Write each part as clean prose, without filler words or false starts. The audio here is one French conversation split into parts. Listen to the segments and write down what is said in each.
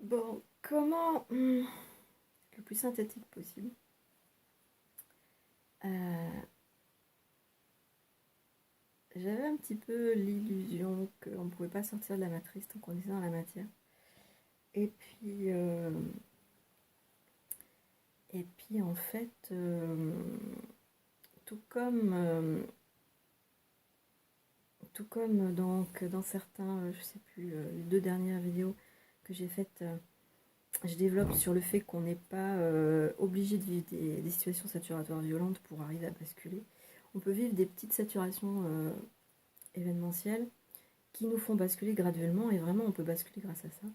Bon, comment le plus synthétique possible. Euh, J'avais un petit peu l'illusion qu'on ne pouvait pas sortir de la matrice tant qu'on était dans la matière. Et puis, euh, et puis en fait, tout comme, euh, tout comme donc dans certains, je sais plus, les deux dernières vidéos que j'ai faites, je développe sur le fait qu'on n'est pas obligé de vivre des situations saturatoires violentes pour arriver à basculer. On peut vivre des petites saturations événementielles qui nous font basculer graduellement et vraiment on peut basculer grâce à ça.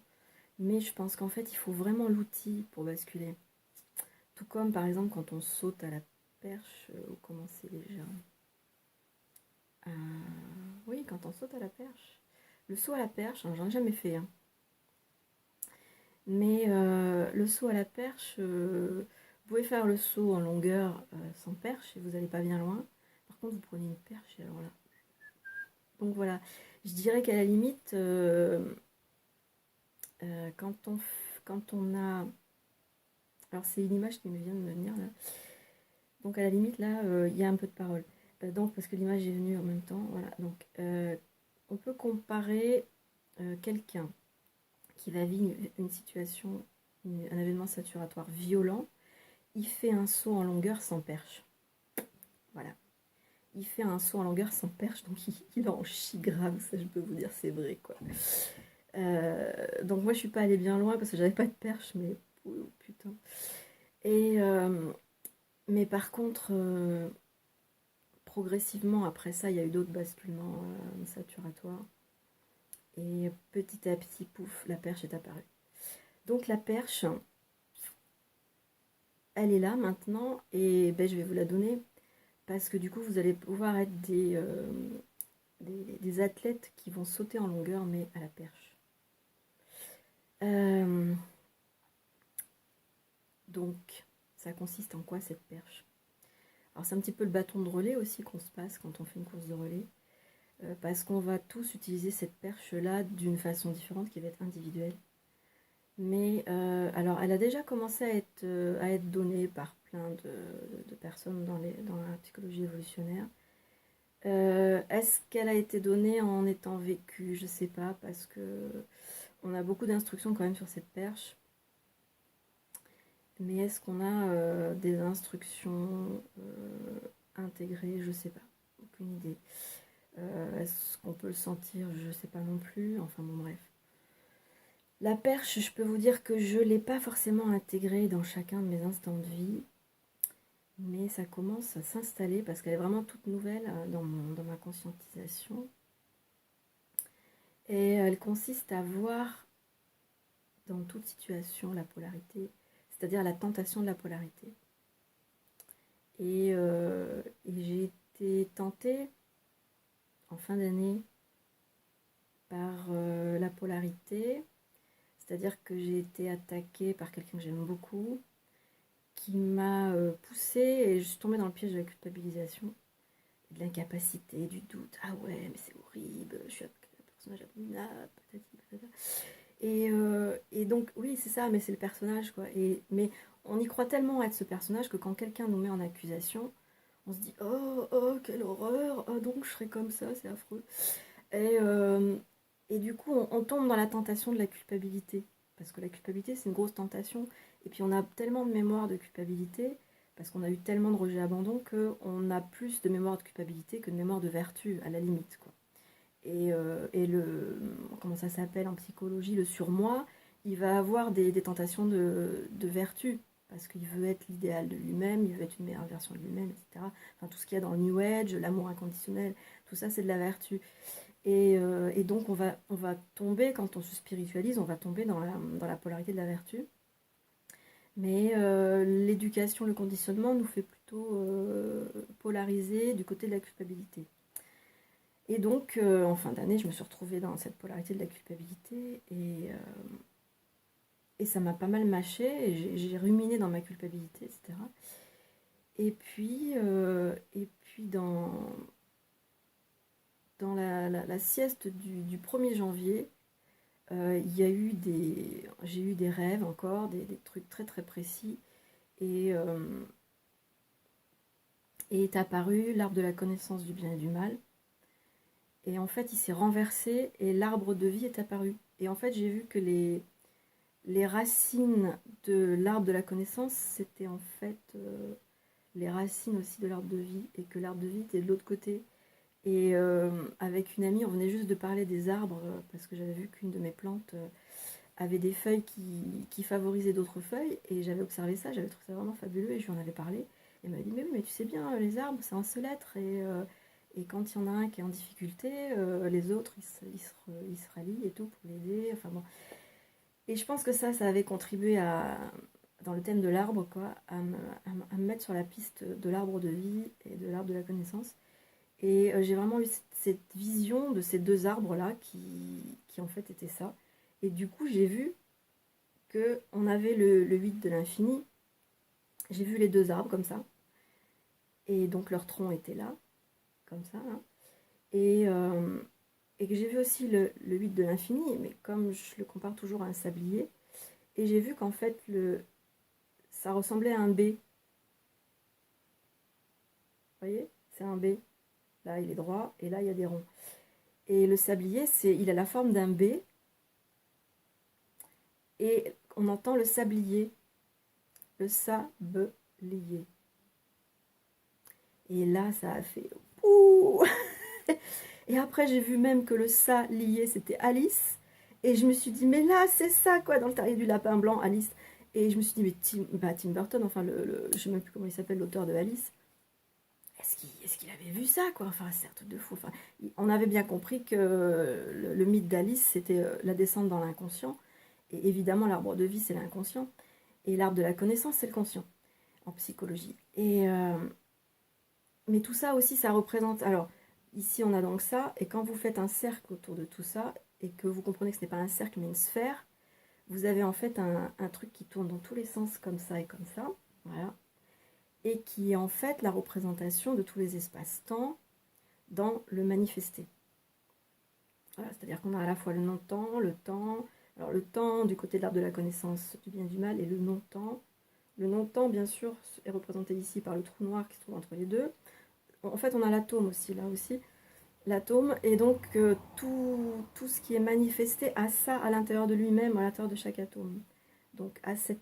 Mais je pense qu'en fait il faut vraiment l'outil pour basculer. Tout comme par exemple quand on saute à la perche, ou comment c'est déjà euh, Oui, quand on saute à la perche. Le saut à la perche, hein, j'en ai jamais fait. Hein. Mais le saut à la perche, vous pouvez faire le saut en longueur sans perche et vous n'allez pas bien loin. Par contre, vous prenez une perche et alors là. Donc voilà, je dirais qu'à la limite, quand on a... Alors c'est une image qui me vient de me venir là. Donc à la limite là, il y a un peu de parole. Donc parce que l'image est venue en même temps. Voilà. Donc on peut comparer quelqu'un qui va vivre une situation, un événement saturatoire violent. Il fait un saut en longueur sans perche. Voilà. Il fait un saut en longueur sans perche, donc il en chie grave, ça je peux vous dire, c'est vrai quoi. Donc moi je suis pas allée bien loin parce que j'avais pas de perche, mais oh, putain. Et mais par contre, progressivement après ça, il y a eu d'autres basculements saturatoires. Et petit à petit, pouf, la perche est apparue. Donc la perche, elle est là maintenant et ben, je vais vous la donner parce que du coup vous allez pouvoir être des athlètes qui vont sauter en longueur mais à la perche. Euh, donc ça consiste en quoi cette perche? Alors c'est un petit peu le bâton de relais aussi qu'on se passe quand on fait une course de relais. Parce qu'on va tous utiliser cette perche-là d'une façon différente qui va être individuelle. Mais alors, elle a déjà commencé à être donnée par plein de personnes dans la psychologie évolutionnaire. Est-ce qu'elle a été donnée en étant vécue? Je sais pas, parce que on a beaucoup d'instructions quand même sur cette perche. Mais est-ce qu'on a des instructions intégrées? Je sais pas, aucune idée. Est-ce qu'on peut le sentir? Je sais pas non plus. Enfin bon, bref. La perche, je peux vous dire que je ne l'ai pas forcément intégrée dans chacun de mes instants de vie, mais ça commence à s'installer parce qu'elle est vraiment toute nouvelle dans ma conscientisation. Et elle consiste à voir dans toute situation la polarité, c'est-à-dire la tentation de la polarité. Et j'ai été tentée en fin d'année par la polarité, c'est-à-dire que j'ai été attaquée par quelqu'un que j'aime beaucoup, qui m'a poussée et je suis tombée dans le piège de la culpabilisation, de l'incapacité, du doute. Ah ouais, mais c'est horrible, je suis un personnage abominable, patati patata. Et donc, oui, c'est ça, mais c'est le personnage, quoi. Mais on y croit tellement être ce personnage que quand quelqu'un nous met en accusation, on se dit oh, oh, quelle horreur, oh, donc je serais comme ça, c'est affreux. Et, euh, et du coup, on tombe dans la tentation de la culpabilité. Parce que la culpabilité, c'est une grosse tentation. Et puis, on a tellement de mémoire de culpabilité, parce qu'on a eu tellement de rejet-abandon, qu'on a plus de mémoire de culpabilité que de mémoire de vertu, à la limite, quoi. Et comment ça s'appelle en psychologie, le surmoi, il va avoir des tentations de vertu. Parce qu'il veut être l'idéal de lui-même, il veut être une meilleure version de lui-même, etc. Enfin, tout ce qu'il y a dans le New Age, l'amour inconditionnel, tout ça, c'est de la vertu. Et donc, on va tomber, quand on se spiritualise, on va tomber dans la polarité de la vertu. Mais l'éducation, le conditionnement nous fait plutôt polariser du côté de la culpabilité. Et donc, en fin d'année, je me suis retrouvée dans cette polarité de la culpabilité et ça m'a pas mal mâché et j'ai ruminé dans ma culpabilité, etc. Et puis dans la sieste du 1er janvier, j'ai eu des rêves encore, des trucs très très précis, et, et est apparu l'arbre de la connaissance du bien et du mal. Et en fait, il s'est renversé et l'arbre de vie est apparu. Et en fait, j'ai vu que les racines de l'arbre de la connaissance, c'était en fait les racines aussi de l'arbre de vie, et que l'arbre de vie était de l'autre côté. Et avec une amie, on venait juste de parler des arbres, parce que j'avais vu qu'une de mes plantes avait des feuilles qui favorisaient d'autres feuilles, et j'avais observé ça, j'avais trouvé ça vraiment fabuleux, et je lui en avais parlé. Et elle m'a dit, mais oui, mais tu sais bien, les arbres, c'est un seul être, et quand il y en a un qui est en difficulté, les autres, ils se rallient et tout pour l'aider, enfin bon. Et je pense que ça avait contribué dans le thème de l'arbre, quoi, à me mettre sur la piste de l'arbre de vie et de l'arbre de la connaissance. Et j'ai vraiment eu cette vision de ces deux arbres-là qui en fait étaient ça. Et du coup, j'ai vu qu'on avait le 8 de l'infini. J'ai vu les deux arbres comme ça. Et donc leur tronc était là, comme ça. Hein. Et que j'ai vu aussi le 8 de l'infini, mais comme je le compare toujours à un sablier. Et j'ai vu qu'en fait, ça ressemblait à un B. Vous voyez? C'est un B. Là, il est droit, et là, il y a des ronds. Et le sablier, il a la forme d'un B. Et on entend le sablier. Le sablier. Et là, ça a fait ouh. Et après, j'ai vu même que le ça lié, c'était Alice. Et je me suis dit, mais là, c'est ça, quoi, dans le terrier du lapin blanc, Alice. Et je me suis dit, mais Tim Burton, enfin, je ne sais même plus comment il s'appelle, l'auteur de Alice. Est-ce qu'il avait vu ça, quoi? Enfin, c'est un truc de fou. Enfin, on avait bien compris que le mythe d'Alice, c'était la descente dans l'inconscient. Et évidemment, l'arbre de vie, c'est l'inconscient. Et l'arbre de la connaissance, c'est le conscient, en psychologie. Mais tout ça aussi, ça représente... Alors, ici, on a donc ça. Et quand vous faites un cercle autour de tout ça, et que vous comprenez que ce n'est pas un cercle, mais une sphère, vous avez en fait un truc qui tourne dans tous les sens, comme ça et comme ça. Voilà. Et qui est en fait la représentation de tous les espaces-temps dans le manifesté. Voilà, c'est-à-dire qu'on a à la fois le non-temps, le temps. Alors le temps du côté de l'arbre de la connaissance du bien et du mal, et le non-temps. Le non-temps, bien sûr, est représenté ici par le trou noir qui se trouve entre les deux. En fait, on a l'atome aussi, là aussi. L'atome, et donc tout ce qui est manifesté a ça à l'intérieur de lui-même, à l'intérieur de chaque atome. Donc je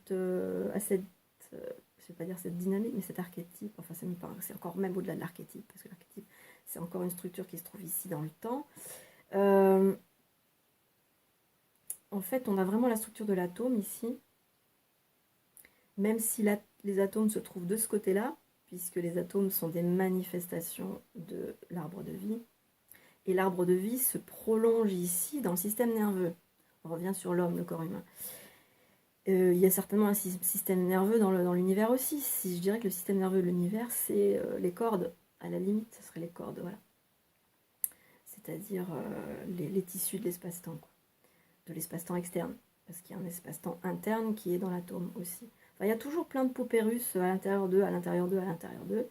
vais pas dire cette dynamique, mais cet archétype, enfin c'est encore même au-delà de l'archétype, parce que l'archétype, c'est encore une structure qui se trouve ici dans le temps. En fait, on a vraiment la structure de l'atome ici, même si les atomes se trouvent de ce côté-là, puisque les atomes sont des manifestations de l'arbre de vie. Et l'arbre de vie se prolonge ici dans le système nerveux. On revient sur l'homme, le corps humain. Il y a certainement un système nerveux dans l'univers aussi. Si je dirais que le système nerveux de l'univers, c'est les cordes. À la limite, ce serait les cordes, voilà. C'est-à-dire les tissus de l'espace-temps, quoi. De l'espace-temps externe. Parce qu'il y a un espace-temps interne qui est dans l'atome aussi. Enfin, il y a toujours plein de poupées russes à l'intérieur d'eux, à l'intérieur d'eux, à l'intérieur d'eux.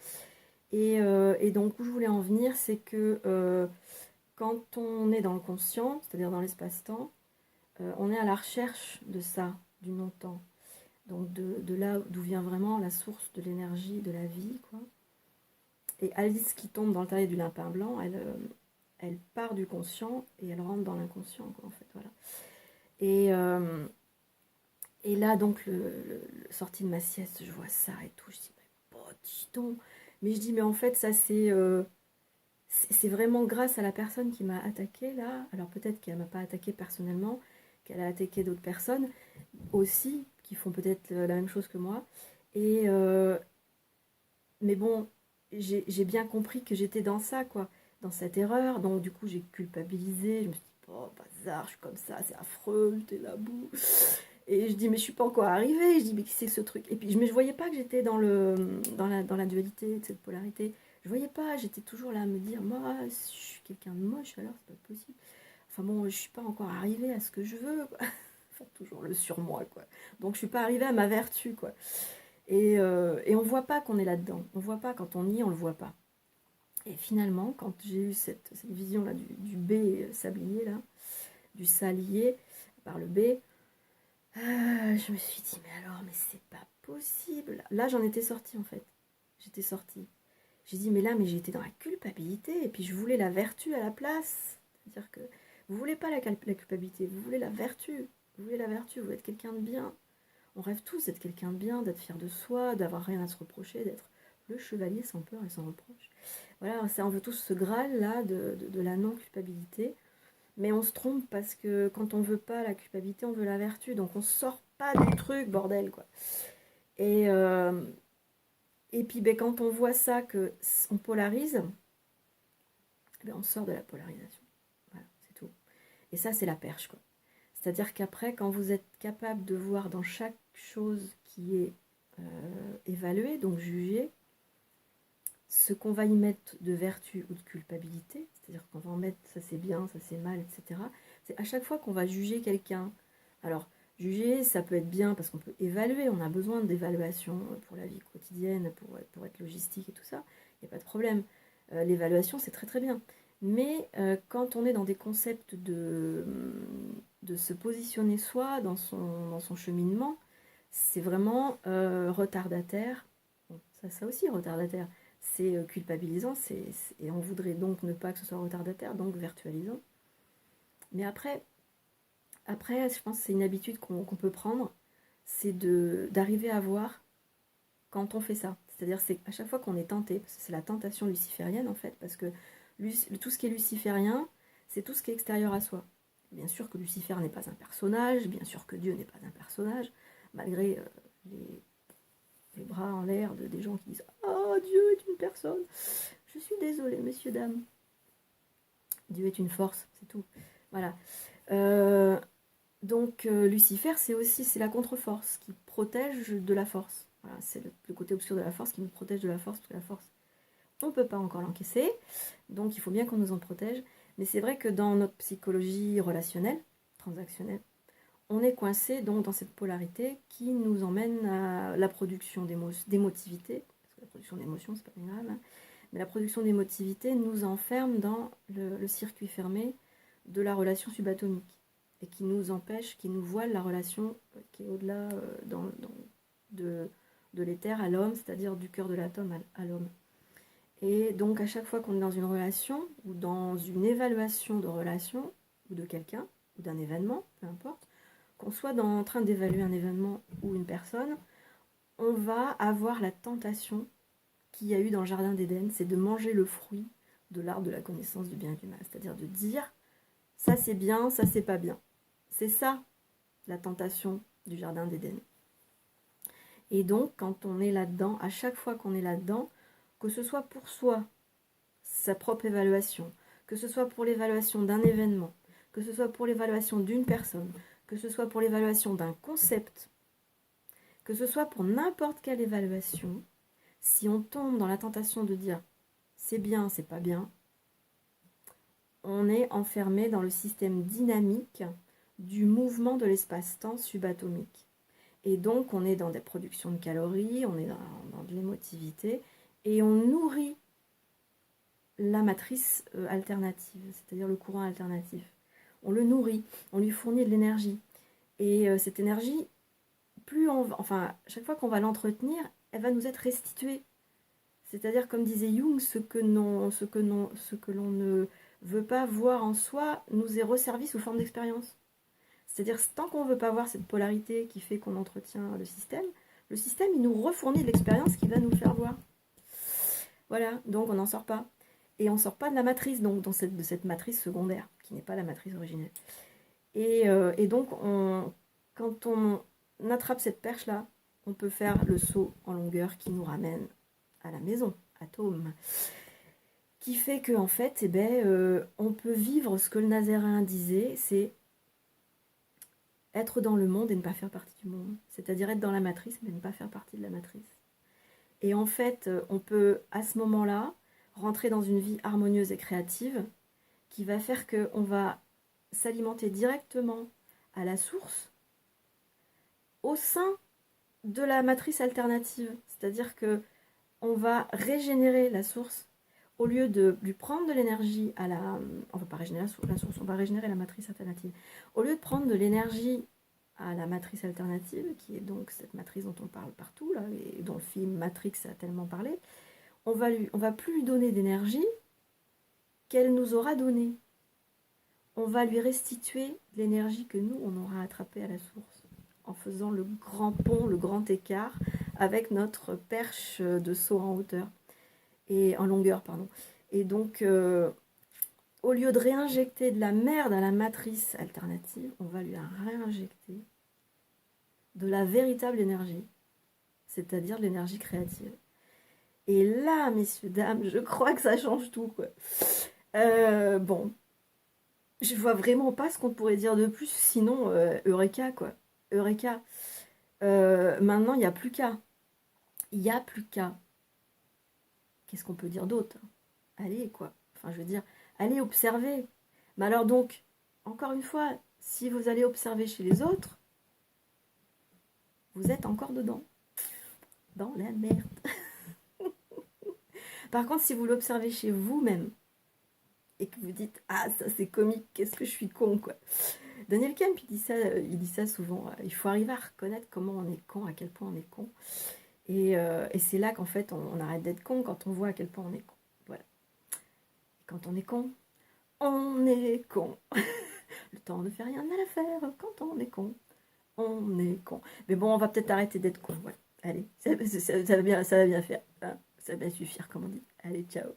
Et donc, où je voulais en venir, c'est que quand on est dans le conscient, c'est-à-dire dans l'espace-temps, on est à la recherche de ça, du non-temps. Donc de là d'où vient vraiment la source de l'énergie, de la vie, quoi. Et Alice qui tombe dans le terrier du lapin blanc, elle part du conscient et elle rentre dans l'inconscient, quoi, en fait, voilà. Et là, donc, sortie de ma sieste, je vois ça et tout, je dis, mais oh, dis donc. Mais je dis, mais en fait, ça c'est vraiment grâce à la personne qui m'a attaqué là. Alors peut-être qu'elle ne m'a pas attaqué personnellement, qu'elle a attaqué d'autres personnes aussi, qui font peut-être la même chose que moi. Mais bon, j'ai bien compris que j'étais dans ça, quoi, dans cette erreur. Donc du coup, j'ai culpabilisé. Je me suis dit, oh, bazar, je suis comme ça, c'est affreux, j'étais là-bout. Et je dis, mais je suis pas encore arrivée. Je dis, mais qui c'est que ce truc? Et puis, je voyais pas que j'étais dans la dualité, de cette polarité. Je voyais pas, j'étais toujours là à me dire, moi, je suis quelqu'un de moche, alors c'est pas possible. Enfin bon, je suis pas encore arrivée à ce que je veux, quoi. Enfin, toujours le surmoi, quoi. Donc, je suis pas arrivée à ma vertu, quoi. Et on voit pas qu'on est là-dedans. On voit pas, quand on y est, on le voit pas. Et finalement, quand j'ai eu cette vision-là du B sablier, là, du salier, par le B. Je me suis dit, mais alors, mais c'est pas possible. Là, j'en étais sortie en fait. J'étais sortie. J'ai dit, mais là, mais j'étais dans la culpabilité, et puis je voulais la vertu à la place. C'est-à-dire que vous voulez pas la culpabilité, vous voulez la vertu. Vous voulez la vertu, vous voulez être quelqu'un de bien. On rêve tous d'être quelqu'un de bien, d'être fier de soi, d'avoir rien à se reprocher, d'être le chevalier sans peur et sans reproche. Voilà, ça, on veut tous ce Graal-là de la non-culpabilité. Mais on se trompe parce que quand on veut pas la culpabilité, on veut la vertu. Donc on sort pas du truc, bordel, quoi. Et, euh, et puis ben, quand on voit ça, qu'on polarise, ben, on sort de la polarisation. Voilà, c'est tout. Et ça, c'est la perche, quoi. C'est-à-dire qu'après, quand vous êtes capable de voir dans chaque chose qui est évaluée, donc jugée, ce qu'on va y mettre de vertu ou de culpabilité, c'est-à-dire qu'on va en mettre ça c'est bien, ça c'est mal, etc. C'est à chaque fois qu'on va juger quelqu'un. Alors, juger, ça peut être bien parce qu'on peut évaluer, on a besoin d'évaluation pour la vie quotidienne, pour être logistique et tout ça, il n'y a pas de problème. L'évaluation, c'est très très bien. Mais quand on est dans des concepts de se positionner soi dans son cheminement, c'est vraiment retardataire. Bon, ça aussi, retardataire. C'est culpabilisant, et on voudrait donc ne pas que ce soit retardataire, donc virtualisant. Mais après je pense que c'est une habitude qu'on peut prendre, c'est d'arriver à voir quand on fait ça. C'est-à-dire c'est à chaque fois qu'on est tenté, parce que c'est la tentation luciférienne en fait, parce que tout ce qui est luciférien, c'est tout ce qui est extérieur à soi. Bien sûr que Lucifer n'est pas un personnage, bien sûr que Dieu n'est pas un personnage, malgré les bras en l'air des gens qui disent « Oh, Dieu est une personne !» Je suis désolée, messieurs, dames. Dieu est une force, c'est tout. Voilà. Donc, Lucifer, c'est la contre-force qui protège de la force. Voilà, c'est le côté obscur de la force qui nous protège de la force, parce que la force, on ne peut pas encore l'encaisser. Donc, il faut bien qu'on nous en protège. Mais c'est vrai que dans notre psychologie relationnelle, transactionnelle, on est coincé donc dans cette polarité qui nous emmène à la production d'émotivité, parce que la production d'émotions, c'est pas bien grave, hein, mais la production d'émotivité nous enferme dans le circuit fermé de la relation subatomique, et qui nous empêche, qui nous voile la relation qui est au-delà de l'éther à l'homme, c'est-à-dire du cœur de l'atome à l'homme. Et donc à chaque fois qu'on est dans une relation, ou dans une évaluation de relation, ou de quelqu'un, ou d'un événement, peu importe, qu'on soit en train d'évaluer un événement ou une personne, on va avoir la tentation qu'il y a eu dans le jardin d'Éden, c'est de manger le fruit de l'arbre de la connaissance du bien et du mal. C'est-à-dire de dire, ça c'est bien, ça c'est pas bien. C'est ça, la tentation du jardin d'Éden. Et donc, quand on est là-dedans, à chaque fois qu'on est là-dedans, que ce soit pour soi, sa propre évaluation, que ce soit pour l'évaluation d'un événement, que ce soit pour l'évaluation d'une personne, que ce soit pour l'évaluation d'un concept, que ce soit pour n'importe quelle évaluation, si on tombe dans la tentation de dire c'est bien, c'est pas bien, on est enfermé dans le système dynamique du mouvement de l'espace-temps subatomique. Et donc on est dans des productions de calories, on est dans de l'émotivité, et on nourrit la matrice alternative, c'est-à-dire le courant alternatif. On le nourrit, on lui fournit de l'énergie. Et cette énergie, chaque fois qu'on va l'entretenir, elle va nous être restituée. C'est-à-dire, comme disait Jung, ce que l'on ne veut pas voir en soi nous est resservi sous forme d'expérience. C'est-à-dire, tant qu'on ne veut pas voir cette polarité qui fait qu'on entretient le système, il nous refournit de l'expérience qui va nous le faire voir. Voilà, donc on n'en sort pas. Et on ne sort pas de la matrice, donc de cette matrice secondaire, qui n'est pas la matrice originelle. Et donc, quand on attrape cette perche-là, on peut faire le saut en longueur qui nous ramène à la maison, atome. Qui fait qu'en fait, on peut vivre ce que le Nazaréen disait, c'est être dans le monde et ne pas faire partie du monde. C'est-à-dire être dans la matrice, mais ne pas faire partie de la matrice. Et en fait, on peut, à ce moment-là, rentrer dans une vie harmonieuse et créative qui va faire qu'on va s'alimenter directement à la source au sein de la matrice alternative. C'est-à-dire qu'on va régénérer la source au lieu de lui prendre de l'énergie à la... On va pas régénérer la source, on va régénérer la matrice alternative. Au lieu de prendre de l'énergie à la matrice alternative, qui est donc cette matrice dont on parle partout, là, et dont le film Matrix a tellement parlé, on va plus lui donner d'énergie qu'elle nous aura donnée. On va lui restituer l'énergie que nous, on aura attrapée à la source, en faisant le grand pont, le grand écart, avec notre perche de saut en hauteur, et en longueur, pardon. Et donc, au lieu de réinjecter de la merde à la matrice alternative, on va lui réinjecter de la véritable énergie, c'est-à-dire de l'énergie créative. Et là, messieurs, dames, je crois que ça change tout, quoi. Bon, je vois vraiment pas ce qu'on pourrait dire de plus, sinon Eureka, quoi. Eureka. Maintenant, il n'y a plus qu'à. Il n'y a plus qu'à. Qu'est-ce qu'on peut dire d'autre? Allez, quoi. Enfin, je veux dire, allez observer. Mais alors donc, encore une fois, si vous allez observer chez les autres, vous êtes encore dedans. Dans la merde. Par contre, si vous l'observez chez vous-même, et que vous dites, ah, ça c'est comique, qu'est-ce que je suis con, quoi. Daniel Kemp, il dit ça souvent. Il faut arriver à reconnaître comment on est con, à quel point on est con. Et c'est là qu'en fait, on arrête d'être con quand on voit à quel point on est con. Voilà. Et quand on est con, on est con. Le temps ne fait rien à l'affaire quand on est con. On est con. Mais bon, on va peut-être arrêter d'être con. Voilà. Allez, ça va bien faire. Hein, ça va bien suffire, comme on dit. Allez, ciao.